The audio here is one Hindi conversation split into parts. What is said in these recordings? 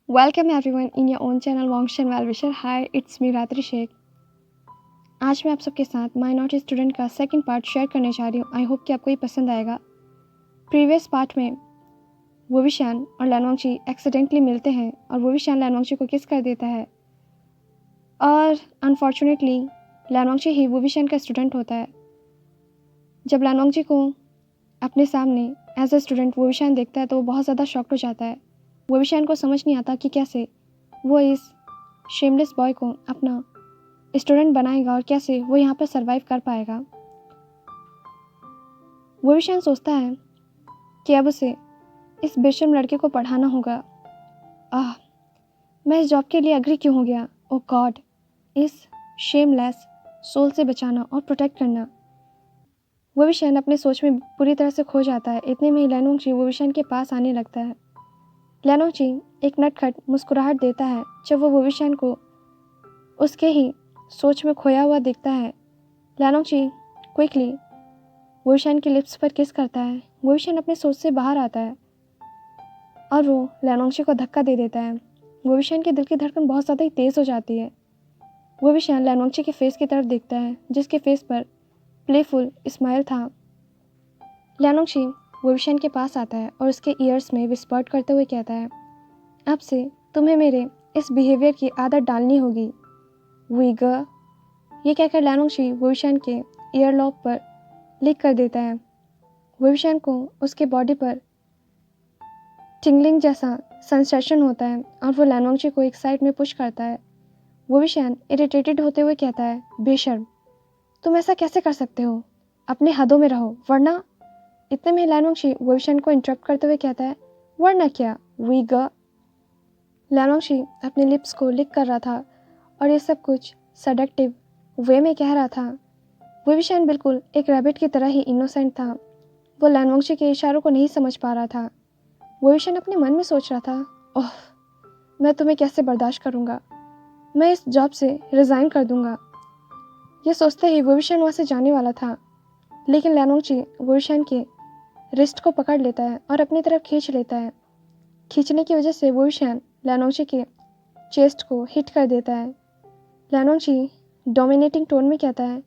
Welcome everyone in your own channel Wongsh and Wellwisher. Hi, it's me Ratri Sheikh. आज मैं आप सबके साथ माय नॉट स्टूडेंट का सेकंड पार्ट शेयर करने जा रही हूँ. आई होप कि आपको ये पसंद आएगा. प्रीवियस पार्ट में वोविशान और लैनवांगची एक्सीडेंटली मिलते हैं और वोविशान लैनवांगची को किस कर देता है और अनफॉर्चुनेटली लैनवांगची ही वोविशान का स्टूडेंट होता है. जब लैनवांगची को अपने सामने एज अ स्टूडेंट वोविशान देखता है तो वो बहुत ज़्यादा शॉक्ड हो जाता है. वोविशान को समझ नहीं आता कि कैसे वो इस शेमलेस बॉय को अपना स्टूडेंट बनाएगा और कैसे वो यहाँ पर सरवाइव कर पाएगा. वोविशान सोचता है कि अब उसे इस बेशर्म लड़के को पढ़ाना होगा. मैं इस जॉब के लिए एग्री क्यों हो गया. ओ गॉड, इस शेमलेस सोल से बचाना और प्रोटेक्ट करना. वोविशान अपने सोच में पूरी तरह से खो जाता है. इतने में ही लैनवांगची वोविशान के पास आने लगता है. लैनवांगची एक नटखट मुस्कुराहट देता है जब वो वोविशान को उसके ही सोच में खोया हुआ देखता है. लैनवांगची क्विकली वोविशान के लिप्स पर किस करता है. वोविशान अपने सोच से बाहर आता है और वो लैनवांगची को धक्का दे देता है. वोविशान के दिल की धड़कन बहुत ज़्यादा ही तेज़ हो जाती है. वोविशान लैनवांगची के फेस की तरफ देखता है जिसके फेस पर प्लेफुल स्माइल था. लैनवांगची वोविशान के पास आता है और उसके ईयर्स में विस्पर्ट करते हुए कहता है, अब से तुम्हें मेरे इस बिहेवियर की आदत डालनी होगी वीगर. ये कहकर लैनवांगची वोविशान के ईयर लॉब पर लिक कर देता है. वोविशान को उसके बॉडी पर टिंगलिंग जैसा सेंसेशन होता है और वो लैनवांगची को एक साइड में पुश करता है. वोविशान इरिटेटेड होते हुए कहता है, बेशर्म, तुम ऐसा कैसे कर सकते हो. अपने हदों में रहो वरना. इतने में लैनवांगची वोविशान को इंटरप्ट करते हुए कहता है, वरना क्या वीगर. लैनवांगची अपने लिप्स को लिक कर रहा था और ये सब कुछ सडक्टिव वे में कह रहा था. वोविशान बिल्कुल एक रैबिट की तरह ही इनोसेंट था. वो लैनवांगची के इशारों को नहीं समझ पा रहा था. वोविशान अपने मन में सोच रहा था, ओह, मैं तुम्हें कैसे बर्दाश्त करूँगा. मैं इस जॉब से रिज़ाइन कर दूँगा. ये सोचते ही वोविशान वहाँ से जाने वाला था, लेकिन लैनवांगची वोविशान के रिस्ट को पकड़ लेता है और अपनी तरफ खींच लेता है. खींचने की वजह से वोविशान लैनवांगची के चेस्ट को हिट कर देता है. लैनवांगची डोमिनेटिंग टोन में कहता है,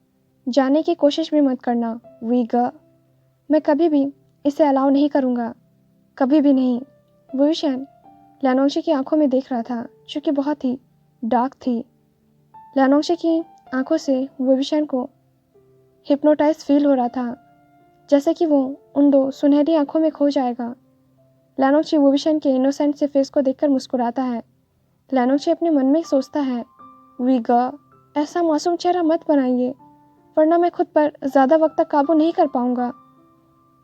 जाने की कोशिश भी मत करना वीगर. मैं कभी भी इसे अलाउ नहीं करूँगा, कभी भी नहीं. वोविशान लैनवांगची की आंखों में देख रहा था जो कि बहुत ही डार्क थी. लैनवांगची की आंखों से वोविशान को हिप्नोटाइज फील हो रहा था, जैसे कि वो उन दो सुनहरी आंखों में खो जाएगा. लैनवांगची वोविशान के इनोसेंट से फेस को देखकर मुस्कुराता है. लैनवांगची अपने मन में सोचता है, वीगर, ऐसा मासूम चेहरा मत बनाइए वरना मैं खुद पर ज़्यादा वक्त तक काबू नहीं कर पाऊंगा.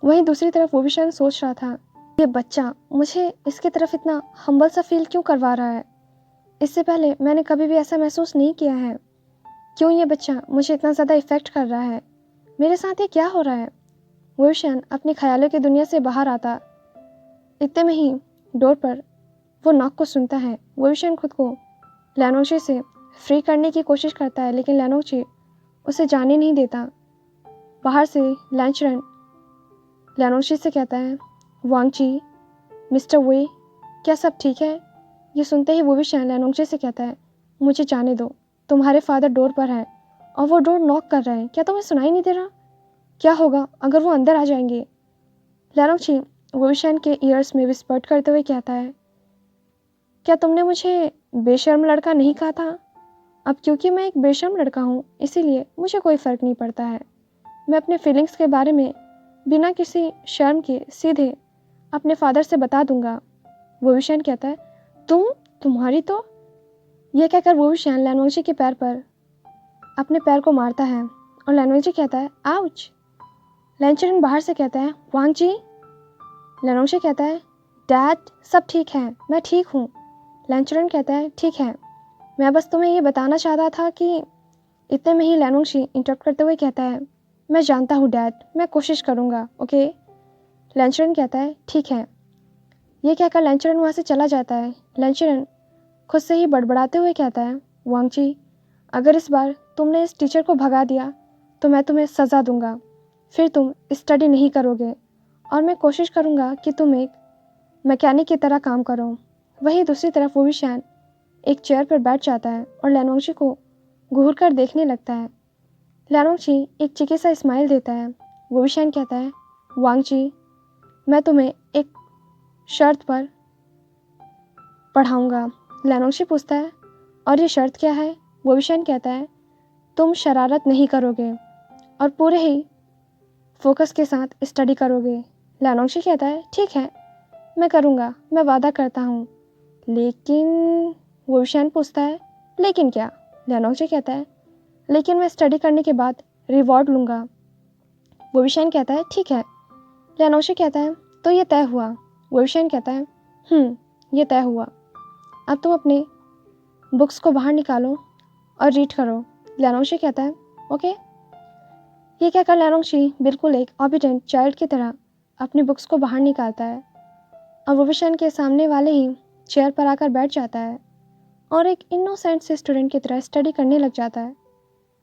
वहीं दूसरी तरफ वोविशान सोच रहा था, ये बच्चा मुझे इसकी तरफ इतना हम्बल सा फील क्यों करवा रहा है. इससे पहले मैंने कभी भी ऐसा महसूस नहीं किया है. क्यों ये बच्चा मुझे इतना ज़्यादा इफ़ेक्ट कर रहा है. मेरे साथ ये क्या हो रहा है. वोविशान अपने ख्यालों की दुनिया से बाहर आता. इतने में ही डोर पर वो नॉक को सुनता है. वोविशान खुद को लैनवांगची से फ्री करने की कोशिश करता है, लेकिन लैनवांगची उसे जाने नहीं देता. बाहर से लैंचरन लैनवांगची से कहता है, वांगची, मिस्टर वे, क्या सब ठीक है. ये सुनते ही वोविशान लैनवांगची से कहता है, मुझे जाने दो, तुम्हारे फादर डोर पर हैं और वो डोर नॉक कर रहे हैं. क्या तुम्हें सुनाई नहीं दे रहा. क्या होगा अगर वो अंदर आ जाएंगे. लैनवांगची वोविशान के ईयर्स में विस्पर्ट करते हुए कहता है, क्या तुमने मुझे बेशर्म लड़का नहीं कहा था. अब क्योंकि मैं एक बेशर्म लड़का हूँ इसीलिए मुझे कोई फ़र्क नहीं पड़ता है. मैं अपने फीलिंग्स के बारे में बिना किसी शर्म के सीधे अपने फादर से बता दूंगा. वोविशान कहता है, तुम्हारी तो. यह कहकर वोविशान लैनवांगची के पैर पर अपने पैर को मारता है और लैनवांगची कहता है, आउच. लैंचरन बाहर से कहता है, वांगची. लैनवांगची कहता है, डैड, सब ठीक है, मैं ठीक हूँ. लैंचरन कहता है, ठीक है, मैं बस तुम्हें ये बताना चाहता था कि. इतने में ही लैनवांगची इंटरप्ट करते हुए कहता है, मैं जानता हूँ डैड, मैं कोशिश करूँगा, ओके. लैंचरन कहता है, ठीक है. ये कहकर लैंचरन वहाँ से चला जाता है. लैंचरन खुद से ही बड़बड़ाते हुए कहता है, वांगची, अगर इस बार तुमने इस टीचर को भगा दिया तो मैं तुम्हें सज़ा दूंगा. फिर तुम स्टडी नहीं करोगे और मैं कोशिश करूँगा कि तुम एक मैकेनिक की तरह काम करो. वहीं दूसरी तरफ वोविशान एक चेयर पर बैठ जाता है और लैनोंगची को घूर कर देखने लगता है। लैनोंगची एक चिकी सा स्माइल देता है। वोविशान कहता है, वांगची, मैं तुम्हें एक शर्त पर पढ़ाऊँगा। लैनोंगची पूछता है, और ये शर्त क्या है? वोविशान कहता है, तुम शरारत नहीं करोगे और पूरे ही फोकस के साथ स्टडी करोगे। लैनोंगची कहता है, ठीक है, मैं करूँगा, मैं वादा करता हूँ। लेकिन वोविशान पूछता है, लेकिन क्या? लैनोंगची कहता है, लेकिन मैं स्टडी करने के बाद रिवॉर्ड लूँगा। वोविशान कहता है, ठीक है। लैनोंगची कहता है, तो ये तय हुआ। वोविशान कहता है, ये तय हुआ। अब तुम अपने बुक्स को बाहर निकालो और रीड करो। लैनोंगची कहता है, ओके। ये कहकर लैनोंगची बिल्कुल एक ओबीडेंट चाइल्ड की तरह अपनी बुक्स को बाहर निकालता है और वोविशान के सामने वाले ही चेयर पर आकर बैठ जाता है और एक इनोसेंट से स्टूडेंट की तरह स्टडी करने लग जाता है।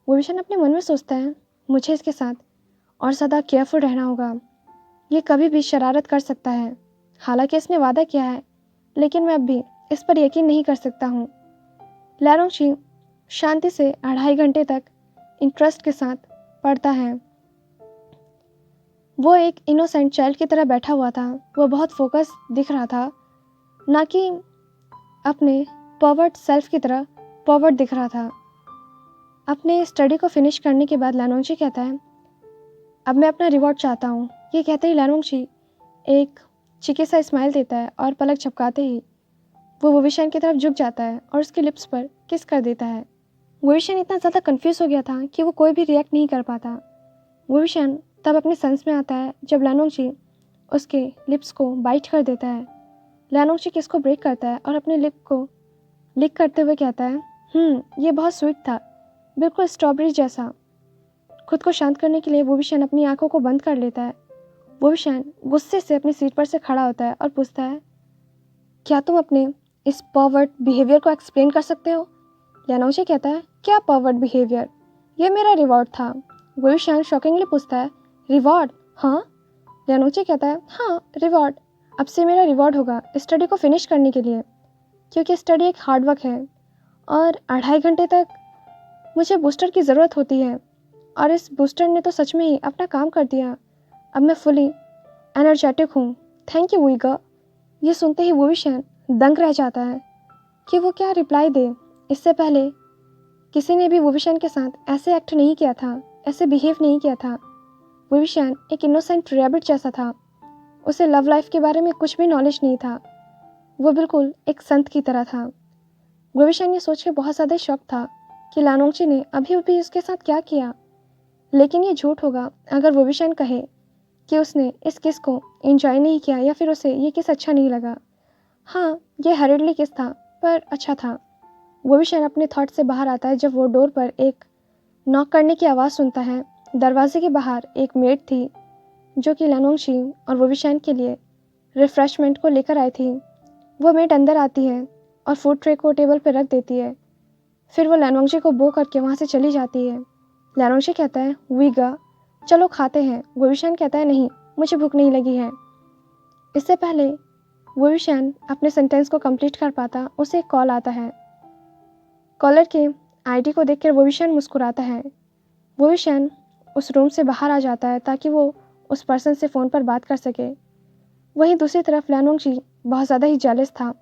वोविशान अपने मन में सोचता है, मुझे इसके साथ और ज़्यादा केयरफुल रहना होगा। ये कभी भी शरारत कर सकता है। हालांकि इसने वादा किया है, लेकिन मैं अब भी इस पर यकीन नहीं कर सकता हूँ। लैनोंगची शांति से 2.5 घंटे तक इंटरेस्ट के साथ पढ़ता है। वो एक इनोसेंट चाइल्ड की तरह बैठा हुआ था। वो बहुत फोकस दिख रहा था, ना कि अपने परवर्ट सेल्फ की तरह परवर्ट दिख रहा था। अपने स्टडी को फिनिश करने के बाद लैनोंगची कहता है, अब मैं अपना रिवॉर्ड चाहता हूँ। ये कहते ही लैनोंगची एक चिकी सा स्माइल देता है और पलक झपकाते ही वो वोविशान की तरफ झुक जाता है और उसके लिप्स पर किस कर देता है। वोविशान इतना ज़्यादा कंफ्यूज हो गया था कि वो कोई भी रिएक्ट नहीं कर पाता। वोविशान तब अपने सेंस में आता है जब लैनोंगची उसके लिप्स को बाइट कर देता है। लैनोंगची किस को ब्रेक करता है और अपने लिप को लिक करते हुए कहता है, ये बहुत स्वीट था, बिल्कुल स्ट्रॉबेरी जैसा। खुद को शांत करने के लिए वोविशान अपनी आंखों को बंद कर लेता है। वोविशान गुस्से से अपनी सीट पर से खड़ा होता है और पूछता है, क्या तुम अपने इस परवर्ट बिहेवियर को एक्सप्लेन कर सकते हो? लैनोंगची कहता है, क्या परवर्ट बिहेवियर? ये मेरा रिवॉर्ड था। वोविशान शॉकिंगली पूछता है, रिवॉर्ड? हाँ। लैनोंगची कहता है, हाँ, रिवॉर्ड। अब से मेरा रिवॉर्ड होगा स्टडी को फिनिश करने के लिए, क्योंकि स्टडी एक हार्ड वर्क है और 2.5 घंटे तक मुझे बूस्टर की ज़रूरत होती है और इस बूस्टर ने तो सच में ही अपना काम कर दिया। अब मैं फुली एनर्जेटिक हूँ। थैंक यू वीगा। ये सुनते ही वोविशान दंग रह जाता है कि वो क्या रिप्लाई दे। इससे पहले किसी ने भी वोविशान के साथ ऐसे एक्ट नहीं किया था, ऐसे बिहेव नहीं किया था। वोविशान एक इनोसेंट रैबिट जैसा था। उसे लव लाइफ के बारे में कुछ भी नॉलेज नहीं था। वो बिल्कुल एक संत की तरह था। वोविशान ये सोच के बहुत ज़्यादा शॉक था कि लैनोंगची ने अभी अभी उसके साथ क्या किया। लेकिन ये झूठ होगा अगर वोविशान कहे कि उसने इस किस को एंजॉय नहीं किया या फिर उसे ये किस अच्छा नहीं लगा। हाँ, ये हरिडली किस था, पर अच्छा था। वोविशान अपने थॉट से बाहर आता है जब वो डोर पर एक नॉक करने की आवाज़ सुनता है। दरवाजे के बाहर एक मेड थी जो कि लैनोंगची और वोविशान के लिए रिफ़्रेशमेंट को लेकर आई थी। वो मेड अंदर आती है और फूड ट्रे को टेबल पर रख देती है। फिर वो लैनोंगची को बो करके वहाँ से चली जाती है। लैनोंगची कहता है, वीगा, चलो खाते हैं। वोविशान कहता है, नहीं, मुझे भूख नहीं लगी है। इससे पहले वोविशान अपने सेंटेंस को कंप्लीट कर पाता, उसे एक कॉल आता है। कॉलर के आईडी को देखकर वोविशान मुस्कुराता है। वोविशान उस रूम से बाहर आ जाता है ताकि वो उस पर्सन से फ़ोन पर बात कर सके। वहीं दूसरी तरफ लैनोंगची बहुत ज़्यादा ही जेलस था।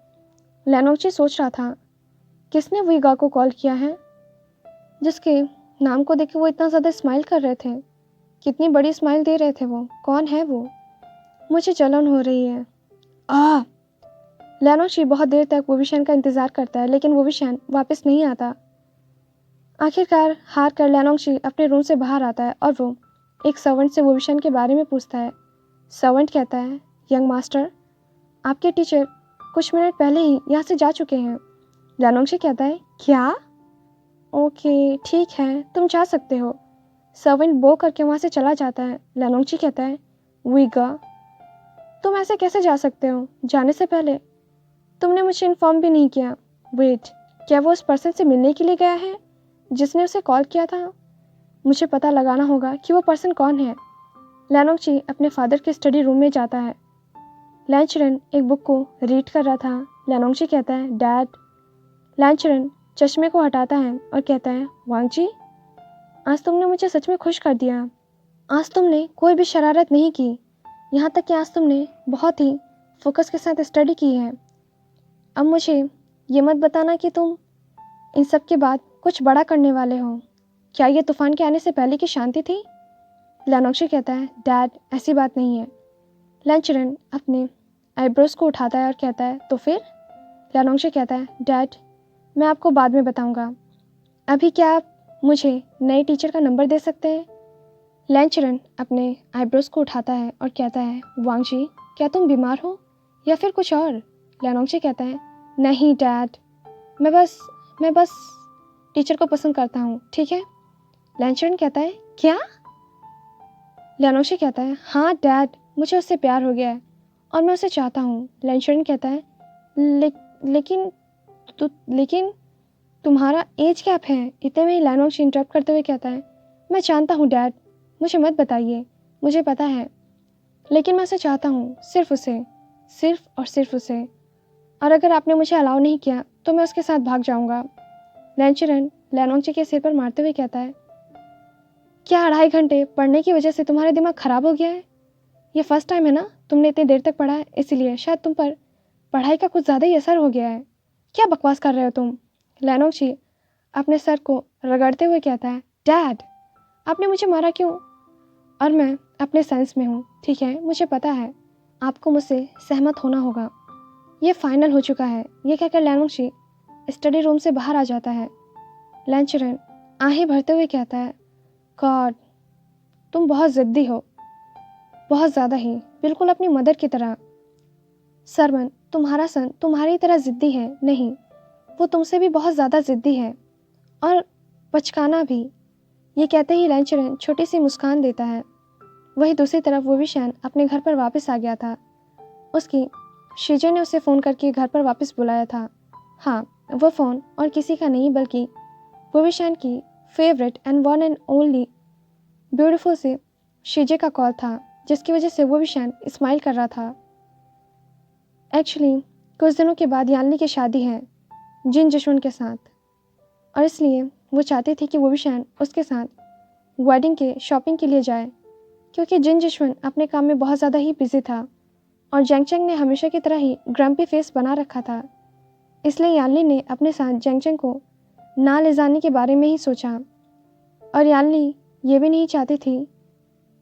लैनोंगची सोच रहा था, किसने वीगा को कॉल किया है जिसके नाम को देख के वो इतना ज़्यादा स्माइल कर रहे थे? कितनी बड़ी स्माइल दे रहे थे वो? कौन है वो? मुझे जलन हो रही है। लैनोंगची बहुत देर तक वोविशान का इंतज़ार करता है, लेकिन वोविशान वापस नहीं आता। आखिरकार हार कर लैनोंगची अपने रूम से बाहर आता है और वो एक सर्वेंट से वोविशान के बारे में पूछता है। सर्वेंट कहता है, यंग मास्टर, आपके टीचर कुछ मिनट पहले ही यहाँ से जा चुके हैं। लैनोंगची कहता है, क्या? ओके, ठीक है, तुम जा सकते हो। सर्वेंट बो करके वहाँ से चला जाता है। लैनोंगची कहता है, वीगा, तुम ऐसे कैसे जा सकते हो? जाने से पहले तुमने मुझे इन्फॉर्म भी नहीं किया। वेट, क्या वो उस पर्सन से मिलने के लिए गया है जिसने उसे कॉल किया था? मुझे पता लगाना होगा कि वो पर्सन कौन है। लैनोंगची अपने फादर के स्टडी रूम में जाता है। लैंचरन एक बुक को रीड कर रहा था, लियानोंगजी कहता है डैड। लैनचरन चश्मे को हटाता है और कहता है वांग जी, आज तुमने मुझे सच में खुश कर दिया। आज तुमने कोई भी शरारत नहीं की, यहाँ तक कि आज तुमने बहुत ही फोकस के साथ स्टडी की है। अब मुझे ये मत बताना कि तुम इन सब के बाद कुछ बड़ा करने वाले हो। क्या ये तूफान के आने से पहले की शांति थी? लियानोंगजी कहता है डैड, ऐसी बात नहीं है। लैनचरन अपने आईब्रोज को उठाता है और कहता है तो फिर? लियानोंगजी कहता है डैड, मैं आपको बाद में बताऊंगा। अभी क्या आप मुझे नए टीचर का नंबर दे सकते हैं? लैनचरन अपने आईब्रोज को उठाता है और कहता है वांग जी, क्या तुम बीमार हो या फिर कुछ और? लियानोंगजी कहता है नहीं डैड, मैं बस टीचर को पसंद करता हूँ, ठीक है? लैनचरन कहता है क्या? लियानोंगजी कहता है हाँ डैड, मुझे उससे प्यार हो गया है और मैं उसे चाहता हूँ। लैनचरन कहता है लेकिन तुम्हारा एज गैप है। इतने में ही लियानोंगजी इंटरप्ट करते हुए कहता है मैं जानता हूँ डैड, मुझे मत बताइए, मुझे पता है, लेकिन मैं उसे चाहता हूँ, सिर्फ उसे, सिर्फ और सिर्फ उसे। और अगर आपने मुझे अलाउ नहीं किया तो मैं उसके साथ भाग जाऊँगा। लैनचरन लियानोंगजी के सिर पर मारते हुए कहता है क्या 2.5 घंटे पढ़ने की वजह से तुम्हारा दिमाग ख़राब हो गया है? ये फर्स्ट टाइम है ना तुमने इतनी देर तक पढ़ा है, इसीलिए शायद तुम पर पढ़ाई का कुछ ज़्यादा ही असर हो गया है। क्या बकवास कर रहे हो तुम? लियानोंगजी अपने सर को रगड़ते हुए कहता है डैड, आपने मुझे मारा क्यों? और मैं अपने सेंस में हूँ, ठीक है? मुझे पता है आपको मुझसे सहमत होना होगा। ये फाइनल हो चुका है। ये कहकर लियानोंगजी स्टडी रूम से बाहर आ जाता है। लैनचरन आहें भरते हुए कहता है गॉड, तुम बहुत ज़िद्दी हो, बहुत ज़्यादा ही, बिल्कुल अपनी मदर की तरह। सरमन, तुम्हारा सन तुम्हारी तरह ज़िद्दी है नहीं, वो तुमसे भी बहुत ज़्यादा ज़िद्दी है और बचकाना भी। ये कहते ही लैनचरन छोटी सी मुस्कान देता है। वही दूसरी तरफ वोविशान अपने घर पर वापस आ गया था। उसकी शीजे ने उसे फ़ोन करके घर पर वापस बुलाया था। हाँ, वो फ़ोन और किसी का नहीं बल्कि वोविशान की favourite and one and only beautiful से शीजे का कॉल था, जिसकी वजह से वोविशान स्माइल कर रहा था। एक्चुअली कुछ दिनों के बाद यान्नी की शादी है जिन जिशुन के साथ, और इसलिए वो चाहती थी कि वोविशान उसके साथ वेडिंग के शॉपिंग के लिए जाए, क्योंकि जिन जिशुन अपने काम में बहुत ज़्यादा ही बिजी था और जेंगचेंग ने हमेशा की तरह ही ग्रम्पी फेस बना रखा था। इसलिए यान्नी ने अपने साथ जेंगचेंग को ना ले जाने के बारे में ही सोचा, और यान्नी ये भी नहीं चाहती थी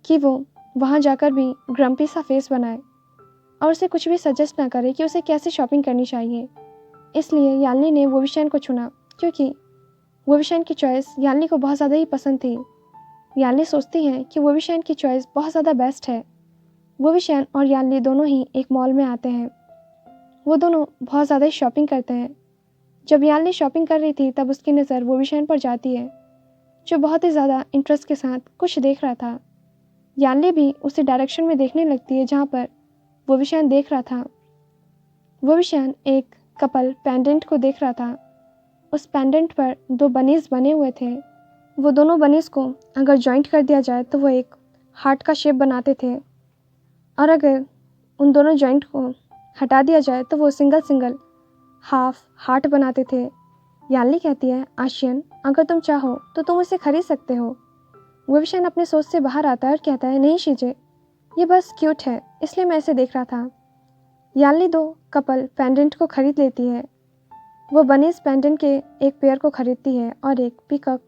कि वो वहाँ जाकर भी ग्रम्पी सा फेस बनाए और उसे कुछ भी सजेस्ट ना करे कि उसे कैसे शॉपिंग करनी चाहिए। इसलिए यान्नी ने वोविशान को चुना, क्योंकि वोविशान की चॉइस यान्नी को बहुत ज़्यादा ही पसंद थी। यान्नी सोचती है कि वोविशान की चॉइस बहुत ज़्यादा बेस्ट है। वोविशान और यान्नी दोनों ही एक मॉल में आते हैं। वो दोनों बहुत ज़्यादा ही शॉपिंग करते हैं। जब यान्नी शॉपिंग कर रही थी तब उसकी नज़र वोविशान पर जाती है, जो बहुत ही ज़्यादा इंटरेस्ट के साथ कुछ देख रहा था। यान्नी भी उसी डायरेक्शन में देखने लगती है जहाँ पर वोविशान देख रहा था। वोविशान एक कपल पेंडेंट को देख रहा था। उस पेंडेंट पर 2 बनीज बने हुए थे। वो दोनों बनीज को अगर जॉइंट कर दिया जाए तो वो एक हार्ट का शेप बनाते थे, और अगर उन दोनों जॉइंट को हटा दिया जाए तो वो सिंगल सिंगल हाफ हार्ट बनाते थे। यान्नी कहती है आशियन, अगर तुम चाहो तो तुम उसे खरीद सकते हो। वोविशान अपने सोच से बाहर आता है और कहता है नहीं शीजे, ये बस क्यूट है, इसलिए मैं इसे देख रहा था। यान्नी 2 कपल पेंडेंट को खरीद लेती है। वो बनीज पेंडेंट के एक पेयर को खरीदती है और एक पिकॉक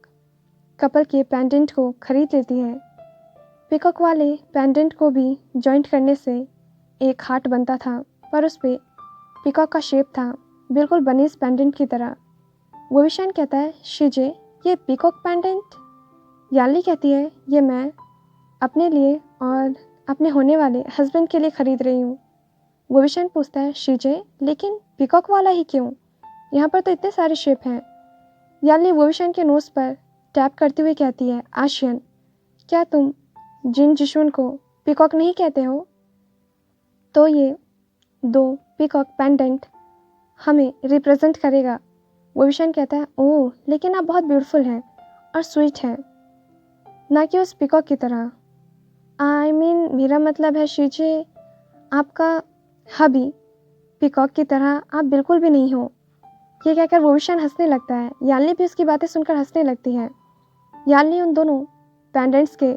कपल के पेंडेंट को खरीद लेती है। पिकॉक वाले पेंडेंट को भी जॉइंट करने से एक हार्ट बनता था, पर उस पर पिकॉक का शेप था, बिल्कुल बनीज पेंडेंट की तरह। वोविशान कहता है शीजे, ये पिकॉक पेंडेंट? यान्नी कहती है ये मैं अपने लिए और अपने होने वाले हस्बैंड के लिए ख़रीद रही हूँ। वोविशान पूछता है शीजे, लेकिन पिकॉक वाला ही क्यों? यहाँ पर तो इतने सारे शेप हैं। यान्नी वोविशान के नोज़ पर टैप करते हुए कहती है आशियन, क्या तुम जिन जिशुन को पिकॉक नहीं कहते हो? तो ये 2 पिकॉक पेंडेंट हमें रिप्रेजेंट करेगा। वोविशान कहता है ओह, लेकिन आप बहुत ब्यूटीफुल हैं और स्वीट हैं, ना कि उस पिकॉक की तरह। मेरा मतलब है शीजे, आपका हबी पीकॉक की तरह आप बिल्कुल भी नहीं हो। ये कहकर वोविशान हंसने लगता है। यालनी भी उसकी बातें सुनकर हंसने लगती है। यालनी उन दोनों पेंडेंट्स के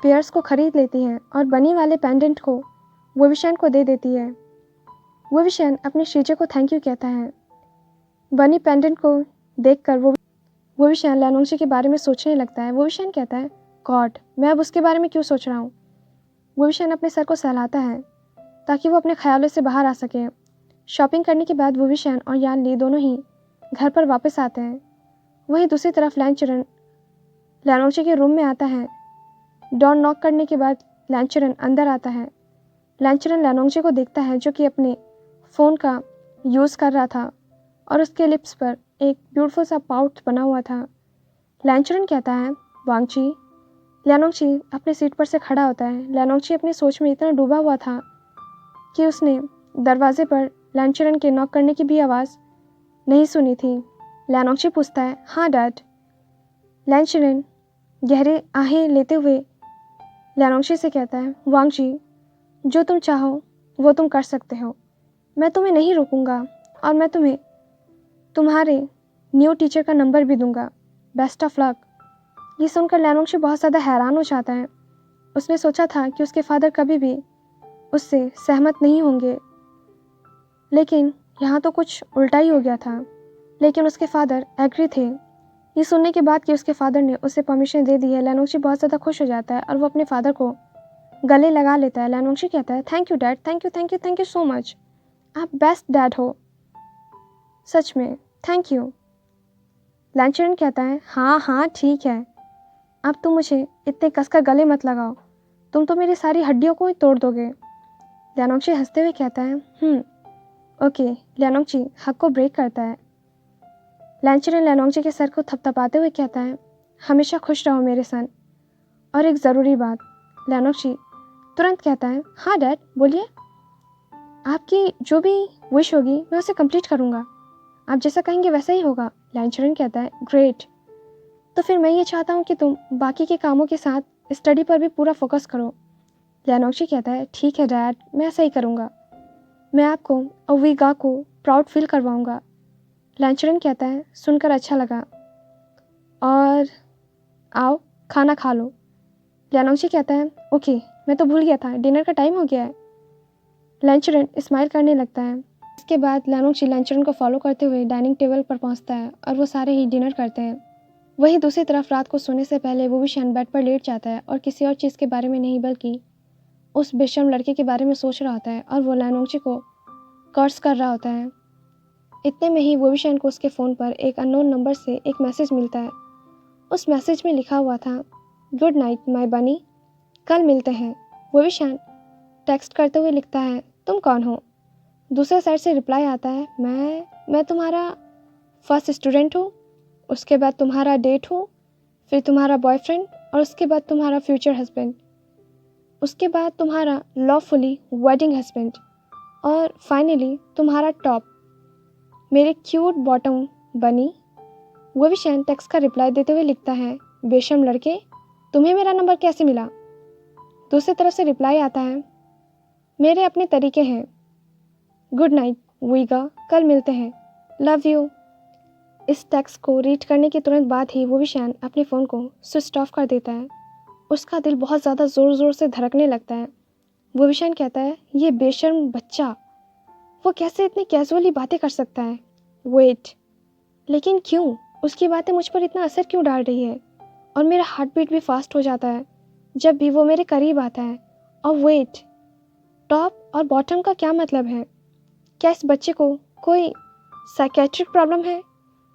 पेयर्स को खरीद लेती है और बनी वाले पेंडेंट को वोविशान को दे देती है। वोविशान अपने शीजे को थैंक यू कहता है। बनी पेंडेंट को देखकर वोविशान लैनोंगजी के बारे में सोचने लगता है। वोविशान कहता है, गॉड, मैं अब उसके बारे में क्यों सोच रहा हूँ। वोविशान अपने सर को सहलाता है ताकि वो अपने ख्यालों से बाहर आ सके। शॉपिंग करने के बाद वोविशान और यानली दोनों ही घर पर वापस आते हैं। वहीं दूसरी तरफ लैंचरन लैनोंगजी के रूम में आता है। डोर नॉक करने के बाद लैंचरन अंदर आता है। लैंचरन लैनोंगजी को देखता है जो कि अपने फ़ोन का यूज़ कर रहा था और उसके लिप्स पर एक ब्यूटीफुल सा पाउच बना हुआ था। लैंचरन कहता है, वांगची। लैनोंगजी अपने सीट पर से खड़ा होता है। लैनोंगजी अपनी सोच में इतना डूबा हुआ था कि उसने दरवाजे पर लैंचरन के नॉक करने की भी आवाज़ नहीं सुनी थी। लैनोंगजी पूछता है, हाँ डैड। लैंचरन गहरे आहें लेते हुए लैनोंगजी से कहता है, वांगची, जो तुम चाहो वो तुम कर सकते हो। मैं तुम्हें नहीं रोकूंगा और मैं तुम्हें तुम्हारे न्यू टीचर का नंबर भी दूंगा। Best of luck. ये सुनकर लैनोंगजी बहुत ज़्यादा हैरान हो जाता है। उसने सोचा था कि उसके फादर कभी भी उससे सहमत नहीं होंगे, लेकिन यहाँ तो कुछ उल्टा ही हो गया था। लेकिन उसके फादर एग्री थे। ये सुनने के बाद कि उसके फादर ने उसे परमिशन दे दी है, लैनोंगजी बहुत ज़्यादा खुश हो जाता है और वो अपने फादर को गले लगा लेता है। लैनोंगजी कहता है, thank you dad, thank you thank you thank you so much. आप बेस्ट डैड हो, सच में थैंक यू। लैंचरन कहता है, हाँ हाँ ठीक है, अब तुम मुझे इतने कसकर गले मत लगाओ, तुम तो मेरी सारी हड्डियों को ही तोड़ दोगे। लैनोंगजी हंसते हुए कहता है, ओके। लैनोंगजी हक को ब्रेक करता है। लैंचरन लैनोंगजी के सर को थपथपाते हुए कहता है, हमेशा खुश रहो मेरे सन। और एक ज़रूरी बात। लैनोंगजी तुरंत कहता है, हाँ डैड बोलिए। आपकी जो भी विश होगी मैं उसे कंप्लीट करूँगा, आप जैसा कहेंगे वैसा ही होगा। लैंचरन कहता है, ग्रेट। तो फिर मैं ये चाहता हूँ कि तुम बाकी के कामों के साथ स्टडी पर भी पूरा फोकस करो। लैनोंगजी कहता है, ठीक है डैड, मैं ऐसा ही करूँगा। मैं आपको और वीगा को प्राउड फील करवाऊँगा। लैंचरन कहता है, सुनकर अच्छा लगा, और आओ खाना खा लो। लैनोंगजी कहता है, ओके, मैं तो भूल गया था, डिनर का टाइम हो गया है। लैंचरन स्माइल करने लगता है। इसके बाद लैनोंगजी लैंचरन को फॉलो करते हुए डाइनिंग टेबल पर पहुंचता है और वो सारे ही डिनर करते हैं। वहीं दूसरी तरफ रात को सोने से पहले वोविशान बेड पर लेट जाता है और किसी और चीज़ के बारे में नहीं बल्कि उस बेशर्म लड़के के बारे में सोच रहा होता है और वो लैनोंगजी को कर्स कर रहा होता है। इतने में ही वोविशान को उसके फ़ोन पर एक अननोन नंबर से एक मैसेज मिलता है। उस मैसेज में लिखा हुआ था, गुड नाइट माय बनी, कल मिलते हैं। वोविशान टेक्स्ट करते हुए लिखता है, तुम कौन हो। दूसरे साइड से रिप्लाई आता है, मैं तुम्हारा फर्स्ट स्टूडेंट हूँ, उसके बाद तुम्हारा डेट हूँ, फिर तुम्हारा बॉयफ्रेंड और उसके बाद तुम्हारा फ्यूचर हस्बैंड, उसके बाद तुम्हारा लॉफुली वेडिंग हस्बैंड और फाइनली तुम्हारा टॉप, मेरे क्यूट बॉटम बनी। वोविशान टेक्स्ट का रिप्लाई देते हुए लिखता है, बेशर्म लड़के, तुम्हें मेरा नंबर कैसे मिला। दूसरी तरफ से रिप्लाई आता है, मेरे अपने तरीके हैं, गुड नाइट वीगा, कल मिलते हैं, लव यू। इस टेक्स्ट को रीड करने के तुरंत बाद ही वोविशान अपने फ़ोन को स्विच ऑफ कर देता है। उसका दिल बहुत ज़्यादा ज़ोर ज़ोर से धड़कने लगता है। वोविशान कहता है, ये बेशर्म बच्चा, वो कैसे इतनी कैजुअली बातें कर सकता है। वेट, लेकिन क्यों, उसकी बातें मुझ पर इतना असर क्यों डाल रही है और मेरा हार्ट बीट भी फास्ट हो जाता है जब भी वो मेरे करीब आता है। और वेट, टॉप और बॉटम का क्या मतलब है। क्या इस बच्चे को कोई साइकेट्रिक प्रॉब्लम है।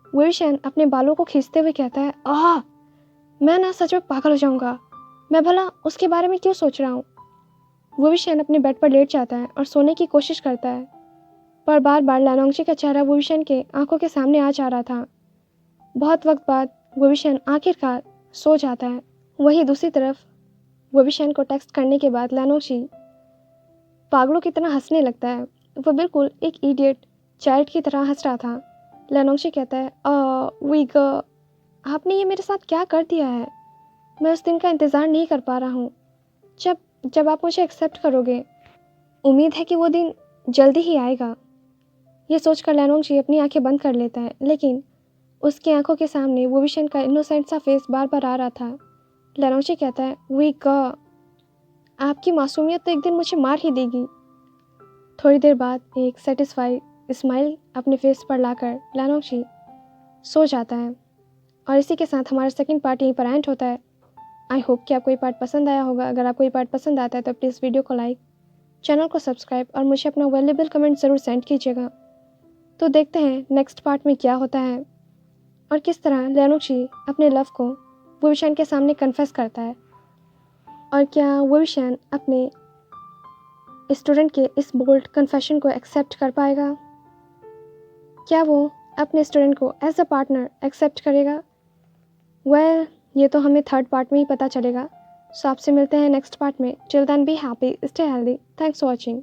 वोविशान अपने बालों को खींचते हुए कहता है, मैं ना सच में पागल हो जाऊंगा, मैं भला उसके बारे में क्यों सोच रहा हूँ। वोविशान अपने बेड पर लेट जाता है और सोने की कोशिश करता है, पर बार बार लैनोंगजी का चेहरा वोविशान के आंखों के सामने आ जा रहा था। बहुत वक्त बाद वोविशान आखिरकार सो जाता है। वहीं दूसरी तरफ वोविशान को टेक्स्ट करने के बाद लैनोंगजी पागलों की तरह हंसने लगता है। वो बिल्कुल एक इडियट चाइल्ड की तरह हंस रहा था। लैनोंगजी कहता है, वीगा, आपने ये मेरे साथ क्या कर दिया है। मैं उस दिन का इंतज़ार नहीं कर पा रहा हूँ जब आप मुझे एक्सेप्ट करोगे। उम्मीद है कि वो दिन जल्दी ही आएगा। ये सोचकर लैनोंगजी अपनी आंखें बंद कर लेता है, लेकिन उसकी आंखों के सामने वुविशन का इनोसेंट सा फेस बार बार आ रहा था। लैनोंगजी कहता है, वी ग आपकी मासूमियत तो एक दिन मुझे मार ही देगी। थोड़ी देर बाद एक सेटिस्फाई स्माइल अपने फेस पर लाकर लैनोंगजी सो जाता है। और इसी के साथ हमारा सेकंड पार्ट यहीं पर एंड होता है। आई होप कि आपको ये पार्ट पसंद आया होगा। अगर आपको ये पार्ट पसंद आता है तो प्लीज़ वीडियो को लाइक, चैनल को सब्सक्राइब और मुझे अपना वैल्यूएबल कमेंट ज़रूर सेंड कीजिएगा। तो देखते हैं नेक्स्ट पार्ट में क्या होता है और किस तरह लैनोंगजी अपने लव को वुविशन के सामने कन्फेस करता है, और क्या वुविशन अपने स्टूडेंट के इस बोल्ड कन्फेशन को एक्सेप्ट कर पाएगा। क्या वो अपने स्टूडेंट को एज अ पार्टनर एक्सेप्ट करेगा। वेल, ये तो हमें थर्ड पार्ट में ही पता चलेगा। सो आपसे मिलते हैं नेक्स्ट पार्ट में। Till then be happy, stay healthy, thanks for watching.